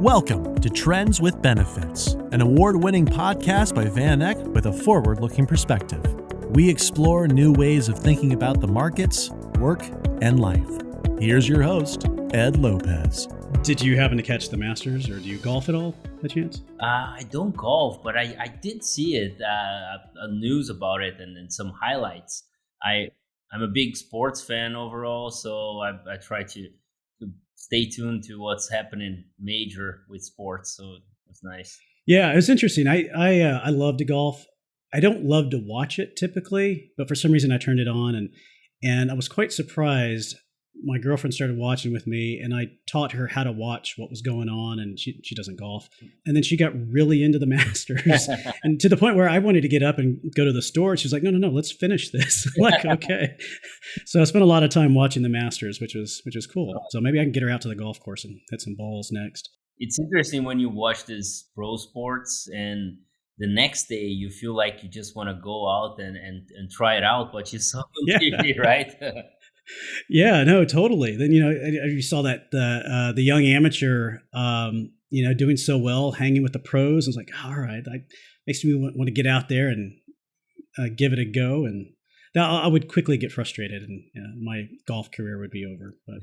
Welcome to Trends with Benefits, an award-winning podcast by Van Eck with a forward-looking perspective. We explore new ways of thinking about the markets, work, and life. Here's your host, Ed Lopez. Did you happen to catch the Masters, or do you golf at all, by chance? I don't golf, but I did see it, news about it and some highlights. I'm a big sports fan overall, so I try to stay tuned to what's happening major with sports, so it's nice. Yeah, it was interesting. I love to golf. I don't love to watch it typically, but for some reason I turned it on and I was quite surprised. My girlfriend started watching with me, and I taught her how to watch what was going on, and she doesn't golf. And then she got really into the Masters, and to the point where I wanted to get up and go to the store. She was like, no, let's finish this. I'm like, okay. So I spent a lot of time watching the Masters, which was cool. So maybe I can get her out to the golf course and hit some balls next. It's interesting when you watch this pro sports and the next day you feel like you just want to go out and try it out, but you saw on TV, right? Yeah, no, totally. Then, you saw that the young amateur, doing so well, hanging with the pros. I was like, all right, that makes me want to get out there and give it a go. And I would quickly get frustrated, and my golf career would be over. But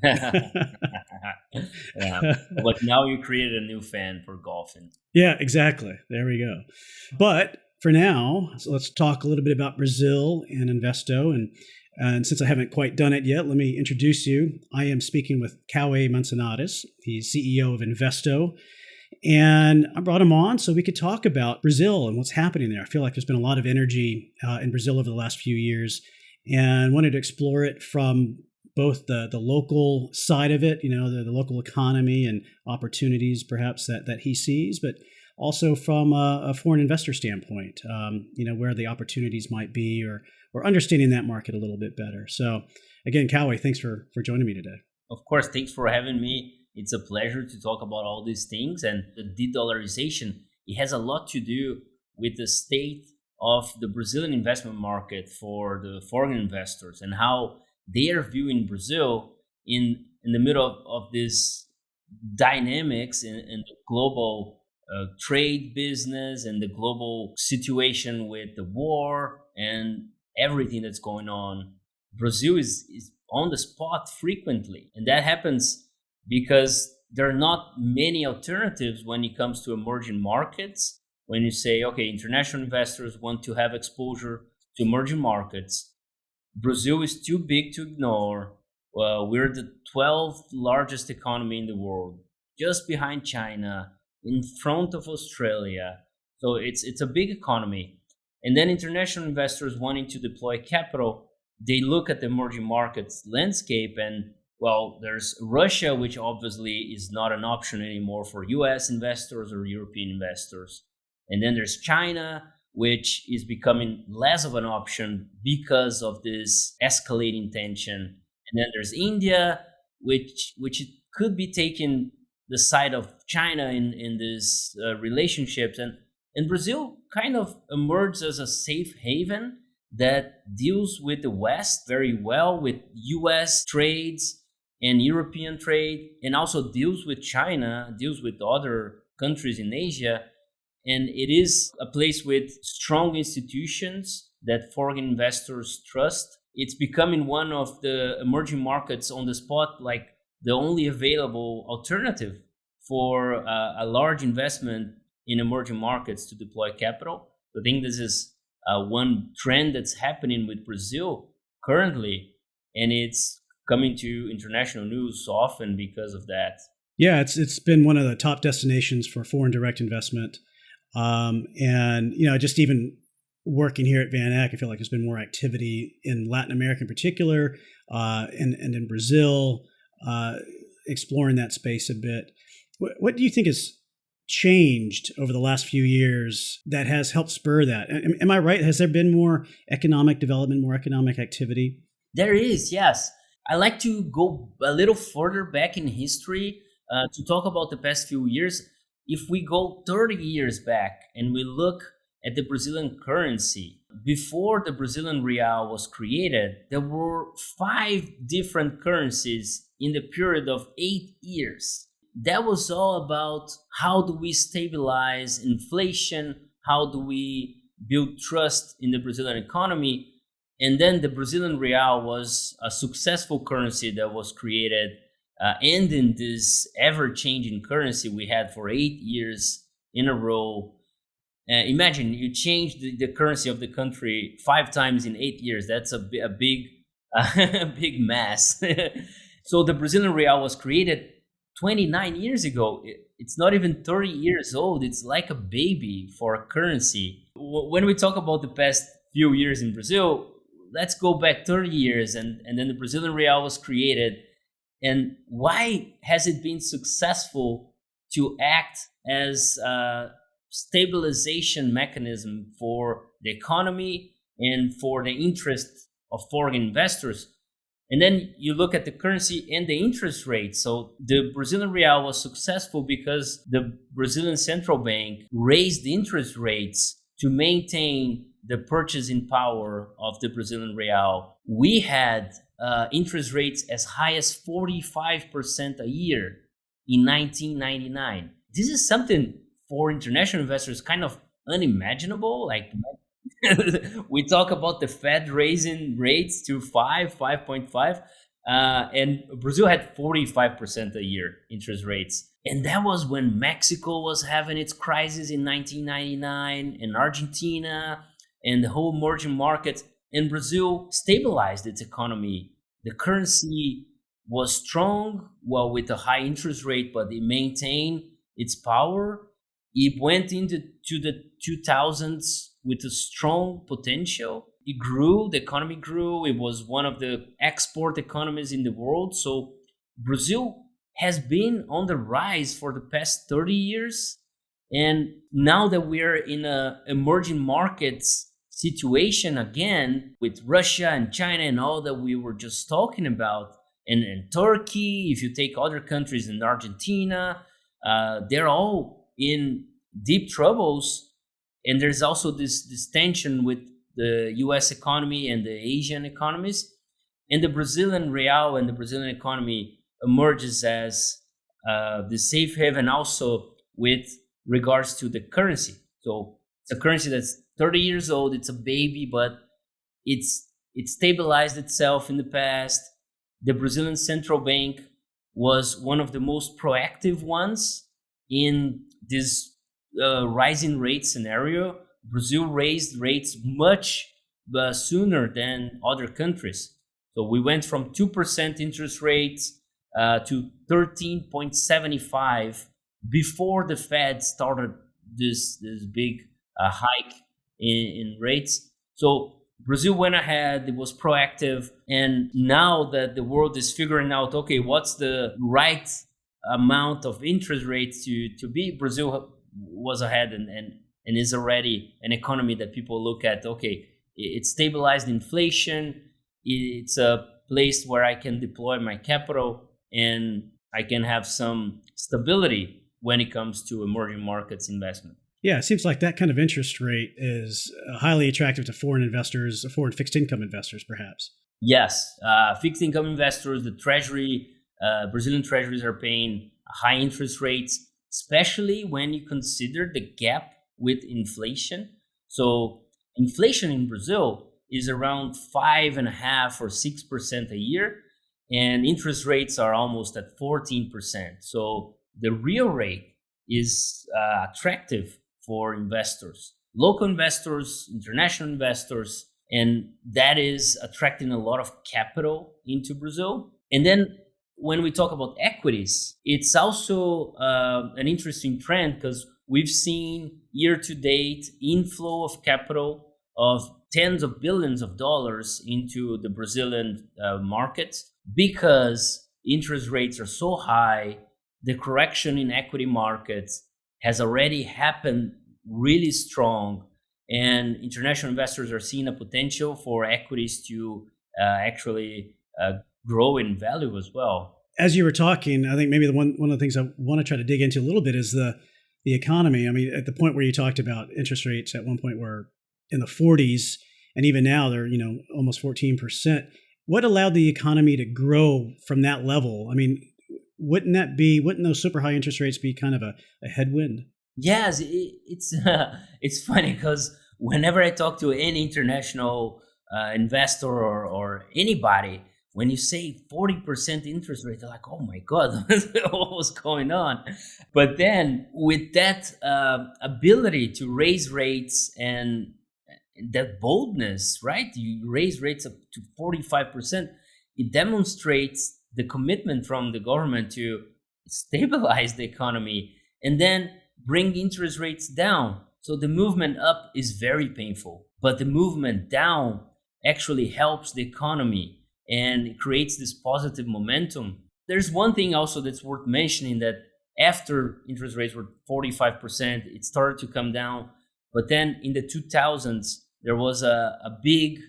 Yeah, but now you created a new fan for golfing. Yeah, exactly. There we go. But for now, so let's talk a little bit about Brazil and Investo. And since I haven't quite done it yet, let me introduce you. I am speaking with Caue Mancanares. He's CEO of Investo. And I brought him on so we could talk about Brazil and what's happening there. I feel like there's been a lot of energy in Brazil over the last few years, and wanted to explore it from both the local side of it, the local economy and opportunities perhaps that he sees, but also from a foreign investor standpoint, where the opportunities might be, or understanding that market a little bit better. So again, Caue, thanks for joining me today. Of course, thanks for having me. It's a pleasure to talk about all these things. And the de-dollarization, it has a lot to do with the state of the Brazilian investment market for the foreign investors and how they are viewing Brazil in the middle of this dynamics in the global trade business and the global situation with the war and everything that's going on. Brazil is on the spot frequently. And that happens because there are not many alternatives when it comes to emerging markets. When you say, okay, international investors want to have exposure to emerging markets, Brazil is too big to ignore. We're the 12th largest economy in the world, just behind China, in front of Australia. So it's a big economy. And then international investors wanting to deploy capital, they look at the emerging markets landscape, and well, there's Russia, which obviously is not an option anymore for US investors or European investors. And then there's China, which is becoming less of an option because of this escalating tension. And then there's India, which could be taking the side of China in these relationships. And Brazil kind of emerged as a safe haven that deals with the West very well, with US trades and European trade, and also deals with China, deals with other countries in Asia. And it is a place with strong institutions that foreign investors trust. It's becoming one of the emerging markets on the spot, like the only available alternative for a large investment in emerging markets to deploy capital. I think this is one trend that's happening with Brazil currently, and it's coming to international news so often because of that. Yeah, it's been one of the top destinations for foreign direct investment. And just even working here at Van Eck, I feel like there's been more activity in Latin America in particular, and in Brazil, exploring that space a bit. What do you think has changed over the last few years that has helped spur that? Am I right? Has there been more economic development, more economic activity? There is, yes. I like to go a little further back in history to talk about the past few years. If we go 30 years back and we look at the Brazilian currency, before the Brazilian real was created, there were 5 different currencies in the period of 8 years. that was all about how do we stabilize inflation? How do we build trust in the Brazilian economy? And then the Brazilian real was a successful currency that was created, ending this ever-changing currency we had for 8 years in a row. Imagine you change the currency of the country 5 times in 8 years. That's a big, a big mass. So the Brazilian real was created 29 years ago. It's not even 30 years old. It's like a baby for a currency. When we talk about the past few years in Brazil, let's go back 30 years, and then the Brazilian real was created. And why has it been successful to act as a stabilization mechanism for the economy and for the interest of foreign investors? And then you look at the currency and the interest rate. So the Brazilian real was successful because the Brazilian central bank raised the interest rates to maintain the purchasing power of the Brazilian real. We had interest rates as high as 45% a year in 1999. This is something for international investors kind of unimaginable. Like we talk about the Fed raising rates to 5.5, and Brazil had 45% a year interest rates. And that was when Mexico was having its crisis in 1999, and Argentina, and the whole emerging markets. And Brazil stabilized its economy. The currency was strong, well, with a high interest rate, but it maintained its power. It went into the 2000s with a strong potential. It grew, the economy grew. It was one of the export economies in the world. So Brazil has been on the rise for the past 30 years. And now that we're in a emerging markets situation again with Russia and China and all that we were just talking about, and Turkey, if you take other countries in Argentina, they're all in deep troubles. And there's also this tension with the US economy and the Asian economies. And the Brazilian real and the Brazilian economy emerges as the safe haven also with regards to the currency. So it's a currency that's 30 years old. It's a baby, but it stabilized itself in the past. The Brazilian central bank was one of the most proactive ones in this rising rate scenario. Brazil raised rates much sooner than other countries. So we went from 2% interest rates to 13.75 before the Fed started this big hike in rates. So Brazil went ahead, it was proactive. And now that the world is figuring out, okay, what's the right amount of interest rates to be, Brazil was ahead and is already an economy that people look at, okay, it stabilized inflation. It's a place where I can deploy my capital and I can have some stability when it comes to emerging markets investment. Yeah, it seems like that kind of interest rate is highly attractive to foreign investors, foreign fixed income investors, perhaps. Yes, fixed income investors, the treasury, Brazilian treasuries are paying high interest rates, especially when you consider the gap with inflation. So inflation in Brazil is around 5.5 or 6% a year, and interest rates are almost at 14%. So the real rate is attractive for investors, local investors, international investors, and that is attracting a lot of capital into Brazil. And then when we talk about equities, it's also an interesting trend because we've seen year to date inflow of capital of tens of billions of dollars into the Brazilian markets because interest rates are so high. The correction in equity markets has already happened really strong, and international investors are seeing a potential for equities to actually grow in value as well. As you were talking, I think maybe one of the things I want to try to dig into a little bit is the economy. I mean, at the point where you talked about interest rates at one point were in the 40s, and even now they're almost 14%. What allowed the economy to grow from that level? I mean, wouldn't those super high interest rates be kind of a headwind? Yes, it's it's funny because whenever I talk to any international investor or anybody, when you say 40% interest rate, they're like, "Oh my God, what was going on?" But then with that ability to raise rates and that boldness, right? You raise rates up to 45%. It demonstrates the commitment from the government to stabilize the economy and then bring interest rates down. So the movement up is very painful, but the movement down actually helps the economy and it creates this positive momentum. There's one thing also that's worth mentioning, that after interest rates were 45%, it started to come down. But then in the 2000s, there was a big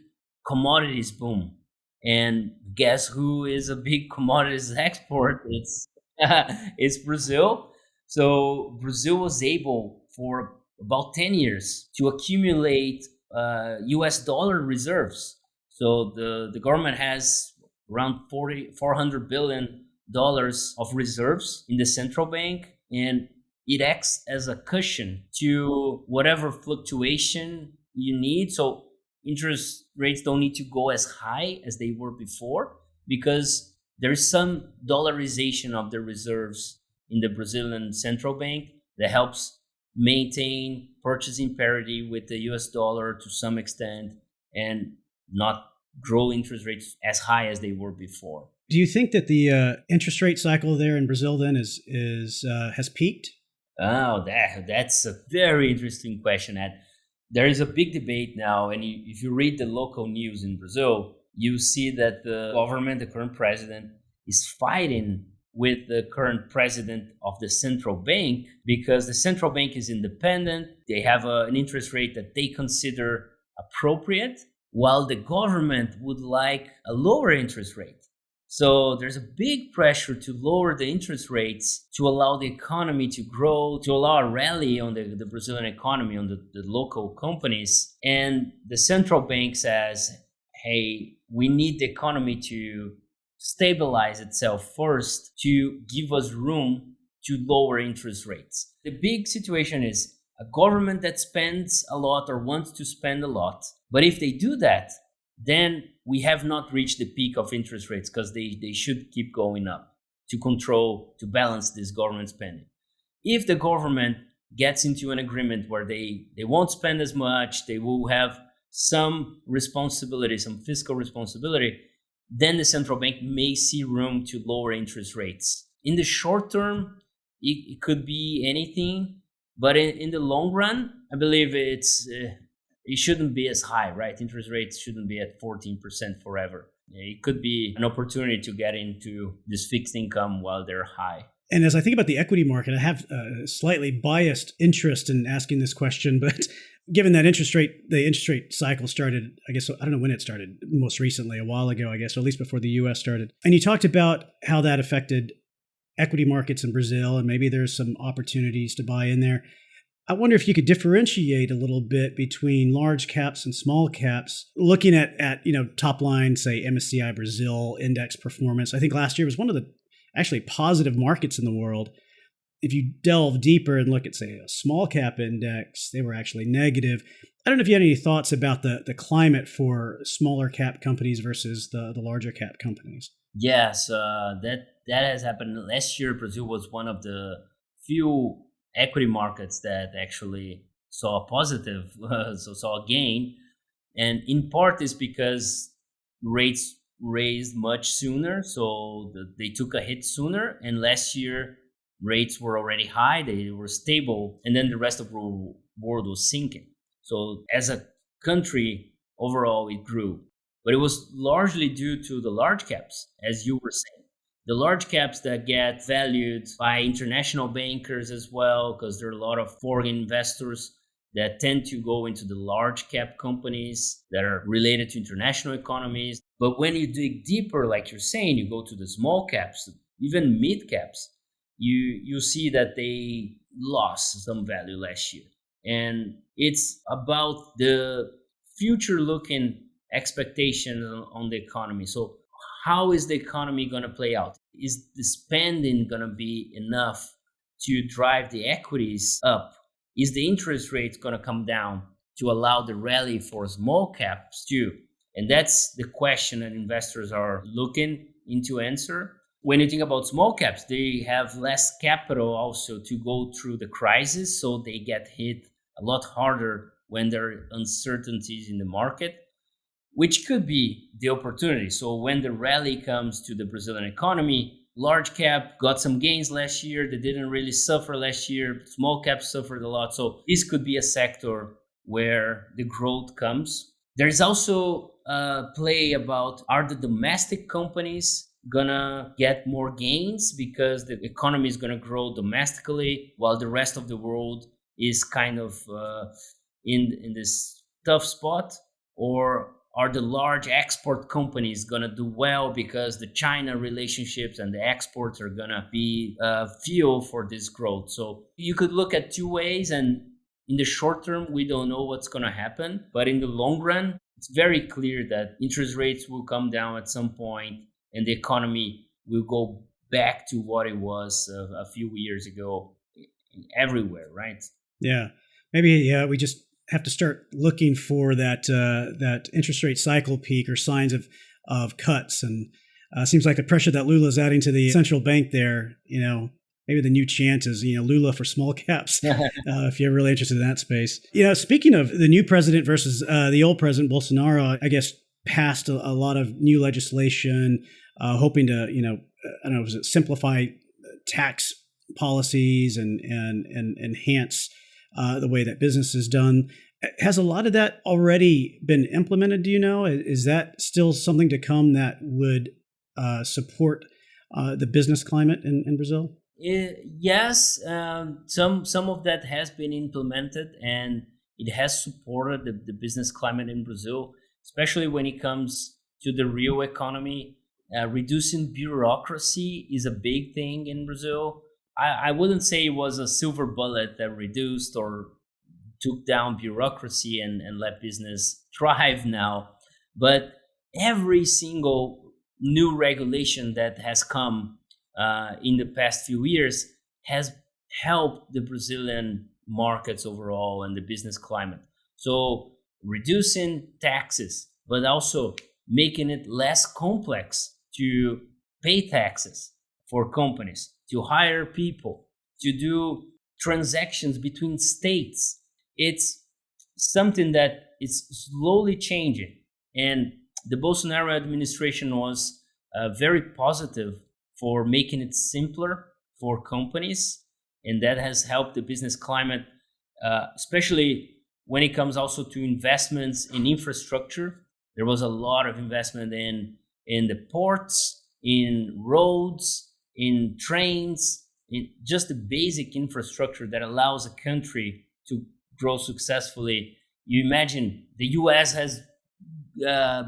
commodities boom. And guess who is a big commodities export? It's Brazil. So Brazil was able for about 10 years to accumulate US dollar reserves. So the government has around $400 billion of reserves in the central bank, and it acts as a cushion to whatever fluctuation you need. So interest rates don't need to go as high as they were before because there's some dollarization of the reserves in the Brazilian central bank that helps maintain purchasing parity with the US dollar to some extent and not grow interest rates as high as they were before. Do you think that the interest rate cycle there in Brazil then is has peaked? Oh, that's a very interesting question, Ed. There is a big debate now, and if you read the local news in Brazil, you see that the government, the current president, is fighting with the current president of the central bank because the central bank is independent. They have an interest rate that they consider appropriate, while the government would like a lower interest rate. So there's a big pressure to lower the interest rates to allow the economy to grow, to allow a rally on the Brazilian economy, on the local companies. And the central bank says, hey, we need the economy to stabilize itself first to give us room to lower interest rates. The big situation is a government that spends a lot or wants to spend a lot. But if they do that, then we have not reached the peak of interest rates because they should keep going up to balance this government spending. If the government gets into an agreement where they won't spend as much, they will have some responsibility, some fiscal responsibility, then the central bank may see room to lower interest rates. In the short term, it could be anything, but in the long run, I believe it shouldn't be as high, right? Interest rates shouldn't be at 14% forever. It could be an opportunity to get into this fixed income while they're high. And as I think about the equity market, I have a slightly biased interest in asking this question, but given that the interest rate cycle started, I guess, I don't know when it started, most recently, a while ago, I guess, or at least before the US started. And you talked about how that affected equity markets in Brazil, and maybe there's some opportunities to buy in there. I wonder if you could differentiate a little bit between large caps and small caps, looking at top line, say MSCI Brazil index performance. I think last year was one of the actually positive markets in the world. If you delve deeper and look at, say, a small cap index, they were actually negative. I don't know if you had any thoughts about the climate for smaller cap companies versus the larger cap companies. Yes, that has happened. Last year, Brazil was one of the few equity markets that actually saw a positive, saw a gain. And in part is because rates raised much sooner, so they took a hit sooner. And last year, rates were already high, they were stable, and then the rest of the world was sinking. So as a country, overall, it grew. But it was largely due to the large caps, as you were saying. The large caps that get valued by international bankers as well, because there are a lot of foreign investors that tend to go into the large cap companies that are related to international economies. But when you dig deeper, like you're saying, you go to the small caps, even mid caps, you see that they lost some value last year. And it's about the future looking expectations on the economy. So how is the economy going to play out? is the spending going to be enough to drive the equities up? Is the interest rate going to come down to allow the rally for small caps too? And that's the question that investors are looking into answer. When you think about small caps, they have less capital also to go through the crisis, so they get hit a lot harder when there are uncertainties in the market, which could be the opportunity. So when the rally comes to the Brazilian economy, large cap got some gains last year. They didn't really suffer last year. Small caps suffered a lot. So this could be a sector where the growth comes. There's also a play about, are the domestic companies gonna get more gains because the economy is gonna grow domestically while the rest of the world is kind of in this tough spot? Or are the large export companies going to do well because the China relationships and the exports are going to be fuel for this growth? So you could look at two ways, and in the short term, we don't know what's going to happen. But in the long run, it's very clear that interest rates will come down at some point and the economy will go back to what it was a few years ago everywhere, right? Yeah. Maybe we just have to start looking for that interest rate cycle peak or signs of cuts. And seems like the pressure that Lula is adding to the central bank there, maybe the new chant is, Lula for small caps, if you're really interested in that space. Speaking of the new president versus the old president, Bolsonaro, I guess, passed a lot of new legislation, hoping to, was it simplify tax policies and enhance the way that business is done. Has a lot of that already been implemented? Do you know? Is that still something to come that would support the business climate in Brazil? Yes, some of that has been implemented, and it has supported the business climate in Brazil, especially when it comes to the real economy. Reducing bureaucracy is a big thing in Brazil. I wouldn't say it was a silver bullet that reduced or took down bureaucracy and let business thrive now. But every single new regulation that has come in the past few years has helped the Brazilian markets overall and the business climate. So reducing taxes, but also making it less complex to pay taxes for companies, to hire people, to do transactions between states. It's something that is slowly changing. And the Bolsonaro administration was very positive for making it simpler for companies. And that has helped the business climate, especially when it comes also to investments in infrastructure. There was a lot of investment in the ports, in roads, in trains, in just the basic infrastructure that allows a country to grow successfully. You imagine the US has a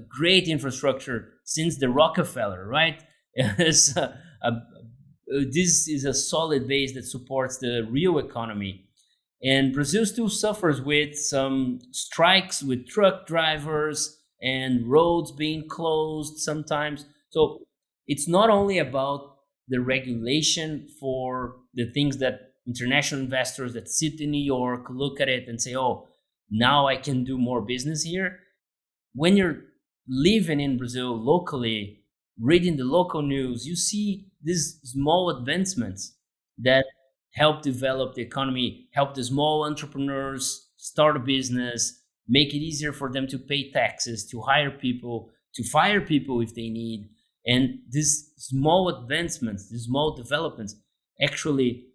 great infrastructure since the Rockefeller, right? This is a solid base that supports the real economy. And Brazil still suffers with some strikes with truck drivers and roads being closed sometimes. So it's not only about the regulation for the things that international investors that sit in New York look at it and say, oh, now I can do more business here. When you're living in Brazil locally, reading the local news, you see these small advancements that help develop the economy, help the small entrepreneurs start a business, make it easier for them to pay taxes, to hire people, to fire people if they need. And these small advancements, these small developments actually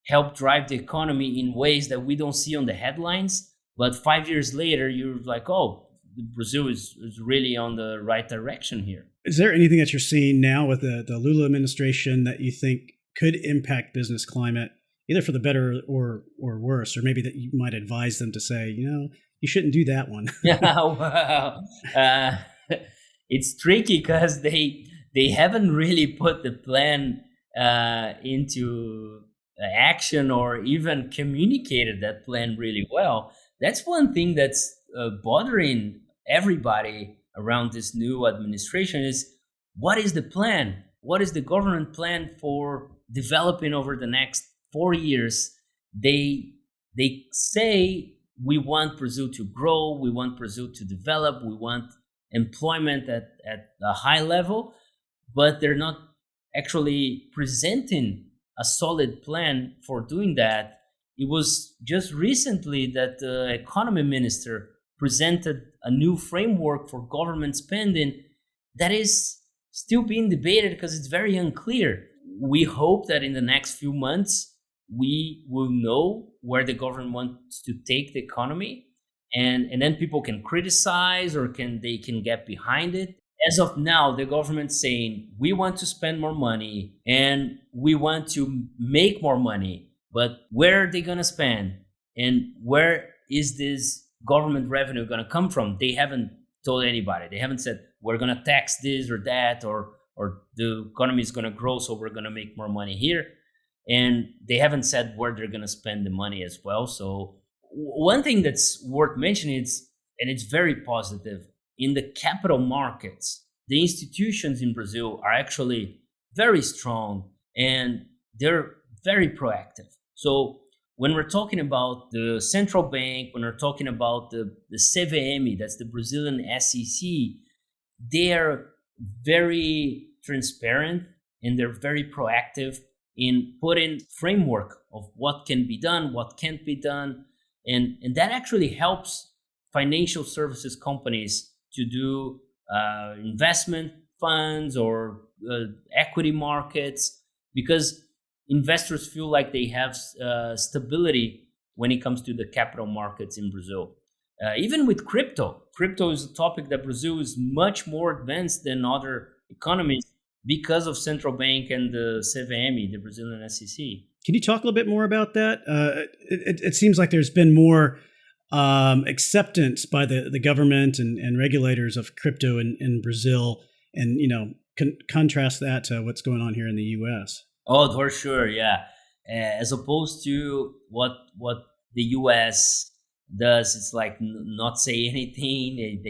help drive the economy in ways that we don't see on the headlines. But 5 years later, you're like, oh, Brazil is really on the right direction here. Is there anything that you're seeing now with the Lula administration that you think could impact business climate, either for the better or worse, or maybe that you might advise them to say, you shouldn't do that one? Yeah, well, it's tricky because they haven't really put the plan into action or even communicated that plan really well. That's one thing that's bothering everybody around this new administration is, what is the plan? what is the government plan for developing over the next 4 years, they say we want Brazil to grow, we want Brazil to develop, we want employment at a high level, but they're not actually presenting a solid plan for doing that. It was just recently that the economy minister presented a new framework for government spending that is still being debated because it's very unclear. We hope that in the next few months, we will know where the government wants to take the economy, and then people can criticize or they can get behind it. As of now, the government's saying we want to spend more money and we want to make more money, but where are they going to spend and where is this government revenue going to come from? They haven't told anybody. They haven't said we're going to tax this or that, or the economy is going to grow, so we're going to make more money here. And they haven't said where they're going to spend the money as well. So one thing that's worth mentioning is, and it's very positive, in the capital markets, the institutions in Brazil are actually very strong and they're very proactive. So when we're talking about the central bank, when we're talking about the CVM, that's the Brazilian SEC, they're very transparent and they're very proactive in putting framework of what can be done, what can't be done. And that actually helps financial services companies to do investment funds or equity markets, because investors feel like they have stability when it comes to the capital markets in Brazil. Even with crypto is a topic that Brazil is much more advanced than other economies because of central bank and the CVM, the Brazilian SEC. Can you talk a little bit more about that? It seems like there's been more acceptance by the government and regulators of crypto in Brazil, and contrast that to what's going on here in the U.S. Oh, for sure, yeah. As opposed to what the U.S. does, it's like not say anything.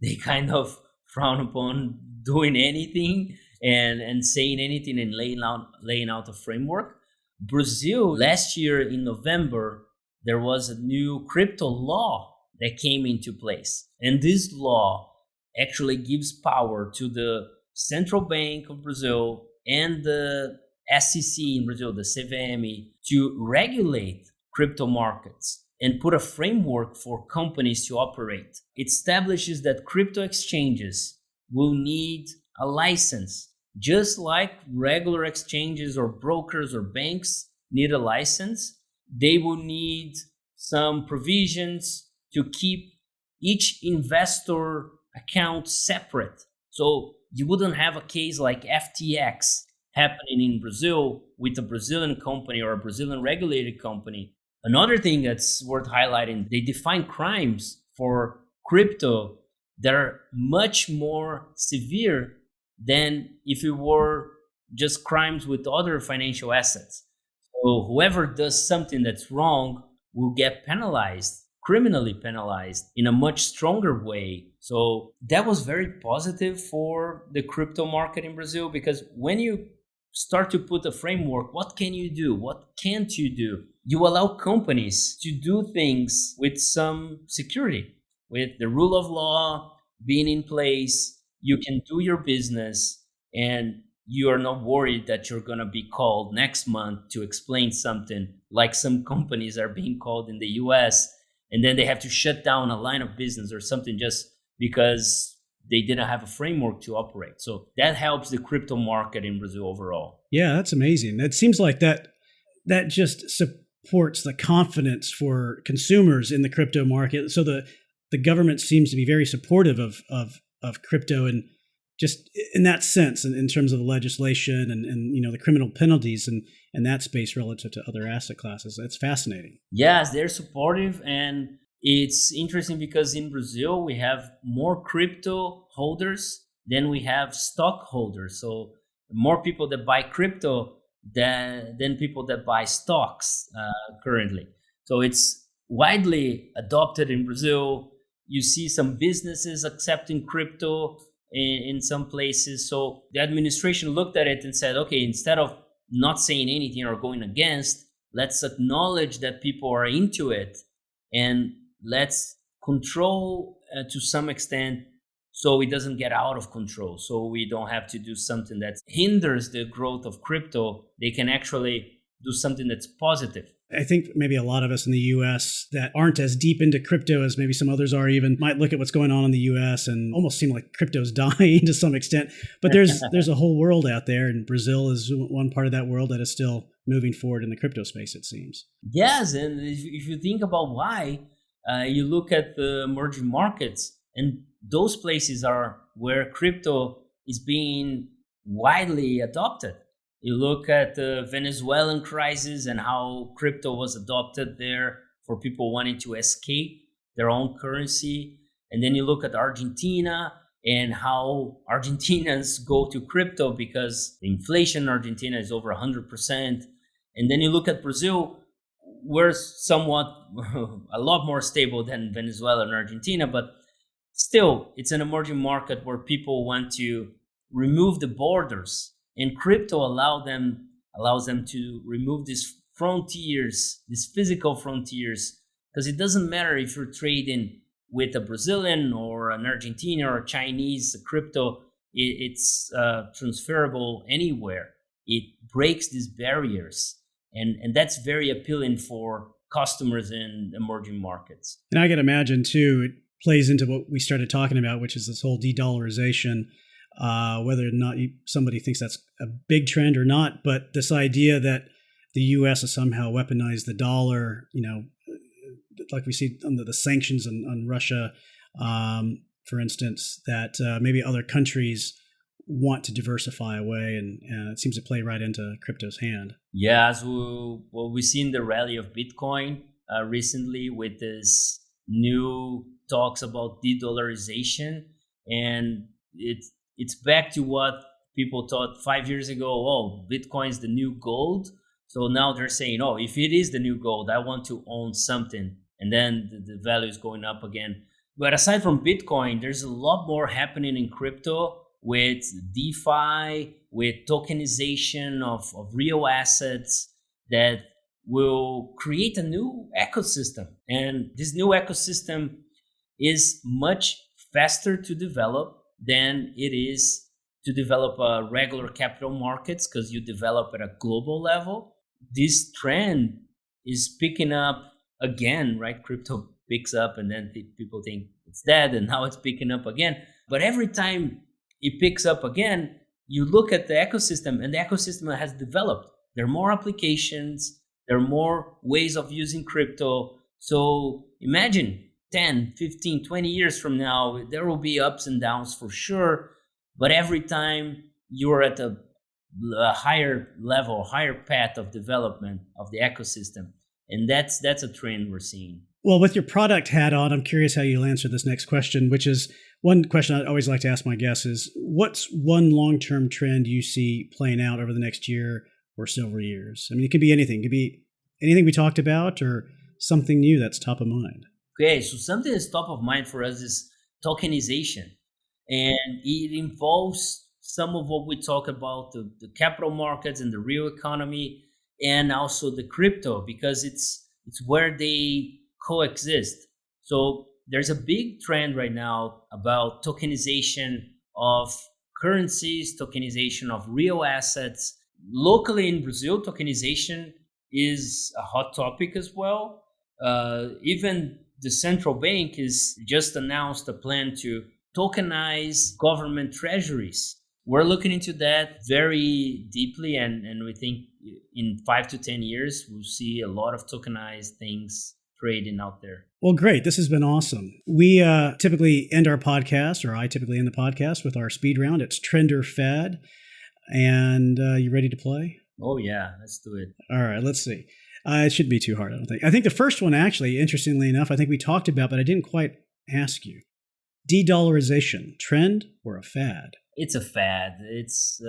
They kind of frown upon doing anything and saying anything and laying out a framework. Brazil, last year in November, there was a new crypto law that came into place. And this law actually gives power to the Central Bank of Brazil and the SEC in Brazil, the CVM, to regulate crypto markets and put a framework for companies to operate. It establishes that crypto exchanges will need a license, just like regular exchanges or brokers or banks need a license. They will need some provisions to keep each investor account separate. So you wouldn't have a case like FTX happening in Brazil with a Brazilian company or a Brazilian regulated company. Another thing that's worth highlighting, they define crimes for crypto that are much more severe than if it were just crimes with other financial assets. So whoever does something that's wrong will get penalized, criminally penalized, in a much stronger way. So that was very positive for the crypto market in Brazil, because when you start to put a framework, what can you do? What can't you do? You allow companies to do things with some security, with the rule of law being in place. You can do your business and you are not worried that you're going to be called next month to explain something, like some companies are being called in the US, and then they have to shut down a line of business or something just because they didn't have a framework to operate. So that helps the crypto market in Brazil overall. Yeah, that's amazing. It seems like that just supports the confidence for consumers in the crypto market. So the government seems to be very supportive of crypto, and just in that sense, and in terms of the legislation and the criminal penalties and that space relative to other asset classes. That's fascinating. Yes, they're supportive, and it's interesting because in Brazil we have more crypto holders than we have stock holders. So more people that buy crypto than people that buy stocks currently. So it's widely adopted in Brazil. You see some businesses accepting crypto. in some places. So the administration looked at it and said, okay, instead of not saying anything or going against, let's acknowledge that people are into it, and let's control to some extent so it doesn't get out of control. So we don't have to do something that hinders the growth of crypto. They can actually do something that's positive. I think maybe a lot of us in the US that aren't as deep into crypto as maybe some others are even might look at what's going on in the US and almost seem like crypto's dying to some extent. But there's a whole world out there, and Brazil is one part of that world that is still moving forward in the crypto space, it seems. Yes, and if you think about why, you look at the emerging markets, and those places are where crypto is being widely adopted. You look at the Venezuelan crisis and how crypto was adopted there for people wanting to escape their own currency. And then you look at Argentina and how Argentinians go to crypto because the inflation in Argentina is over 100%. And then you look at Brazil, we're somewhat a lot more stable than Venezuela and Argentina, but still, it's an emerging market where people want to remove the borders. And crypto allows them to remove these frontiers, these physical frontiers, because it doesn't matter if you're trading with a Brazilian or an Argentinian or a Chinese crypto. It's transferable anywhere. It breaks these barriers, and that's very appealing for customers in emerging markets. And I can imagine too, it plays into what we started talking about, which is this whole de-dollarization. Whether or not somebody thinks that's a big trend or not, but this idea that the U.S. has somehow weaponized the dollar, like we see under the sanctions on Russia, for instance, that maybe other countries want to diversify away, and it seems to play right into crypto's hand. Yeah, as we've seen the rally of Bitcoin recently with this new talks about de-dollarization, and it's back to what people thought 5 years ago. Oh, Bitcoin's the new gold. So now they're saying, oh, if it is the new gold, I want to own something. And then the value is going up again. But aside from Bitcoin, there's a lot more happening in crypto with DeFi, with tokenization of real assets that will create a new ecosystem. And this new ecosystem is much faster to develop than it is to develop regular capital markets, because you develop at a global level. This trend is picking up again, right? Crypto picks up and then people think it's dead, and now it's picking up again. But every time it picks up again, you look at the ecosystem, and the ecosystem has developed. There are more applications, there are more ways of using crypto. So imagine 10, 15, 20 years from now, there will be ups and downs for sure. But every time you're at a higher level, higher path of development of the ecosystem. And that's a trend we're seeing. Well, with your product hat on, I'm curious how you'll answer this next question, which is one question I always like to ask my guests is, what's one long-term trend you see playing out over the next year or several years? I mean, it could be anything. It could be anything we talked about or something new that's top of mind. Okay, so something that's top of mind for us is tokenization. And it involves some of what we talk about, the capital markets and the real economy, and also the crypto, because it's where they coexist. So there's a big trend right now about tokenization of currencies, tokenization of real assets. Locally in Brazil, tokenization is a hot topic as well. Even the central bank has just announced a plan to tokenize government treasuries. We're looking into that very deeply, and we think in 5 to 10 years, we'll see a lot of tokenized things trading out there. Well, great. This has been awesome. We typically end our podcast, or I typically end the podcast with our speed round. It's Trend or Fad. And you ready to play? Oh, yeah. Let's do it. All right. Let's see. It shouldn't be too hard, I don't think. I think the first one, actually, interestingly enough, I think we talked about, but I didn't quite ask you. De-dollarization, trend or a fad? It's a fad. It's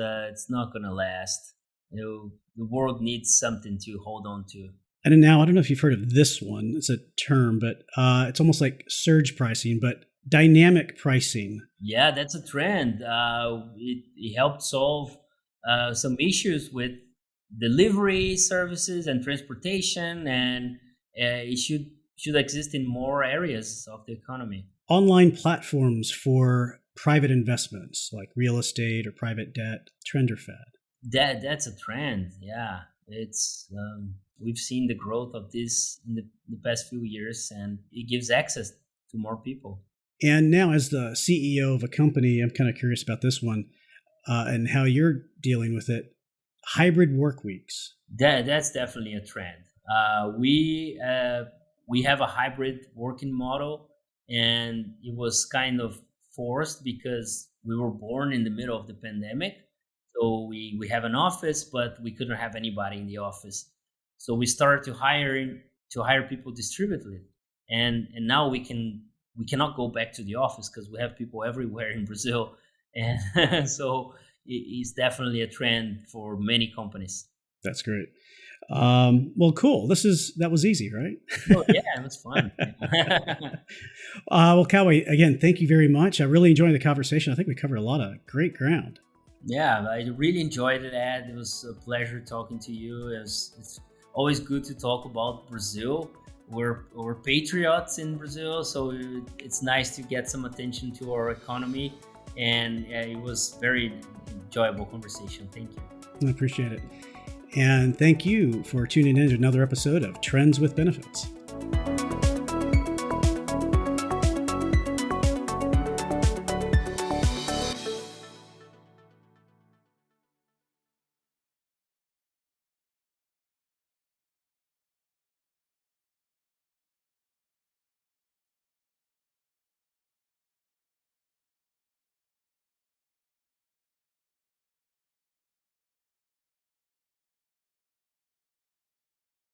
not going to last. The world needs something to hold on to. And now, I don't know if you've heard of this one. It's a term, but it's almost like surge pricing, but dynamic pricing. Yeah, that's a trend. It helped solve some issues with delivery services and transportation, and it should exist in more areas of the economy. Online platforms for private investments like real estate or private debt, trend or fad? That's a trend. Yeah, it's we've seen the growth of this in the past few years, and it gives access to more people. And now, as the CEO of a company, I'm kind of curious about this one and how you're dealing with it. Hybrid work weeks. That's definitely a trend. We have a hybrid working model, and it was kind of forced because we were born in the middle of the pandemic. So we have an office, but we couldn't have anybody in the office. So we started to hire people distributed, and now we cannot go back to the office because we have people everywhere in Brazil, and so it's definitely a trend for many companies. That's great. Well, cool. That was easy, right? Oh yeah, it was fun. Well, Caue, again, thank you very much. I really enjoyed the conversation. I think we covered a lot of great ground. Yeah, I really enjoyed it, Ed. It was a pleasure talking to you. It's always good to talk about Brazil. We're patriots in Brazil, so it's nice to get some attention to our economy. And it was very enjoyable conversation. Thank you. I appreciate it. And thank you for tuning in to another episode of Trends with Benefits.